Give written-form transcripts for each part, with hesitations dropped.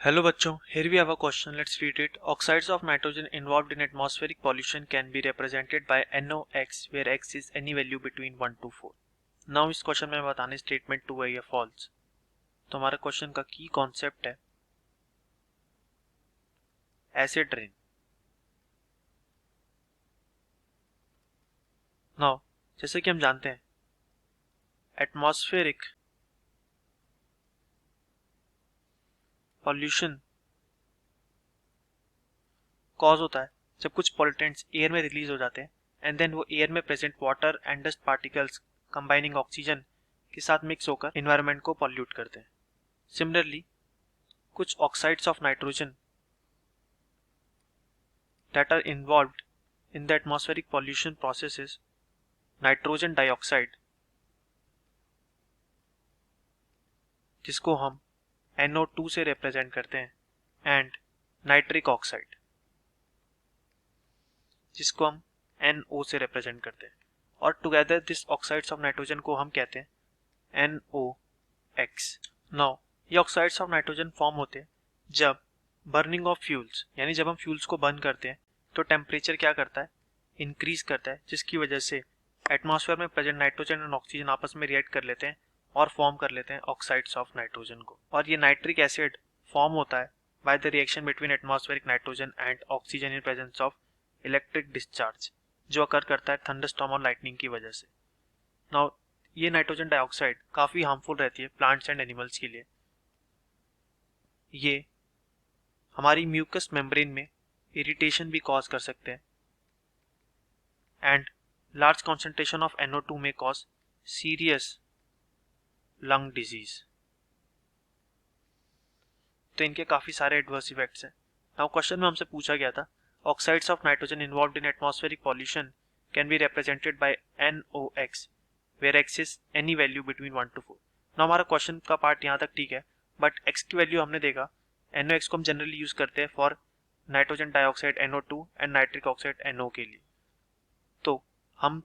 Hello बच्चों, here we have a question. Let's read it. Oxides of nitrogen involved in atmospheric pollution can be represented by NOx, where x is any value between 1 to 4. Now इस question में बताने statement 2 है या false. तो हमारा question का की concept है एसिड रेन. नाउ जैसे कि हम जानते हैं एटमॉस्फेरिक पॉल्यूशन कॉज होता है जब कुछ पॉल्यूटेंट्स एयर में रिलीज हो जाते हैं एंड देन वो एयर में present water and dust particles combining oxygen के साथ मिक्स होकर एनवायरनमेंट को पॉल्यूट करते हैं. सिमिलरली कुछ oxides of nitrogen that are involved in the atmospheric pollution processes, nitrogen dioxide जिसको हम NO2 से रिप्रेजेंट करते हैं एंड नाइट्रिक ऑक्साइड जिसको हम NO से रिप्रेजेंट करते हैं और together this oxides of nitrogen को हम कहते हैं NOx. नाउ ये ऑक्साइड्स ऑफ नाइट्रोजन फॉर्म होते हैं जब बर्निंग ऑफ फ्यूल्स यानी जब हम फ्यूल्स को बर्न करते हैं तो टेम्परेचर क्या करता है, इंक्रीज करता है, जिसकी वजह से एटमॉस्फेयर में प्रेजेंट नाइट्रोजन एंड ऑक्सीजन आपस में रिएक्ट कर लेते हैं और फॉर्म कर लेते हैं ऑक्साइड्स ऑफ नाइट्रोजन को. और ये नाइट्रिक एसिड फॉर्म होता है by the reaction between atmospheric nitrogen and oxygen in presence of electric discharge जो अकर करता है थंडरस्टॉर्म और लाइटनिंग की वजह से. नाउ ये नाइट्रोजन डाइऑक्साइड काफ़ी हार्मफुल रहती है प्लांट्स एंड एनिमल्स के लिए. ये हमारी म्यूकस मेम्ब्रेन में इरिटेशन भी कॉज कर सकते हैं and large concentration of NO2 में कॉज सीरियस लंग डिजीज. तो इनके काफ़ी सारे एडवर्स इफेक्ट्स हैं. नाउ क्वेश्चन में हमसे पूछा गया था oxides of nitrogen involved in atmospheric pollution can be represented by NOx where x is any value between 1 to 4. Now हमारा क्वेश्चन का पार्ट यहाँ तक ठीक है बट x की वैल्यू हमने देखा NOx को हम जनरली यूज करते हैं for nitrogen dioxide NO2 and nitric oxide NO के लिए. तो हम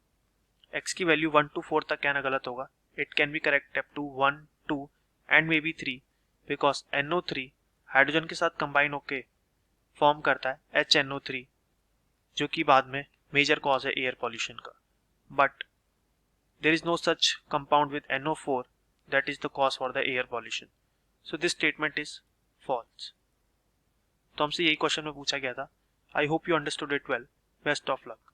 x की वैल्यू 1 to 4 तक कहना गलत होगा. It can be correct up to 1, 2 and may be 3 because NO3 hydrogen के साथ कंबाइन होके फॉर्म करता है HNO3 जो कि बाद में मेजर कॉज है एयर पॉल्यूशन का. But there is no such compound with NO4 that is the cause for the air pollution. So this statement is false. तो हमसे यही क्वेश्चन में पूछा गया था. I hope you understood it well. Best of luck.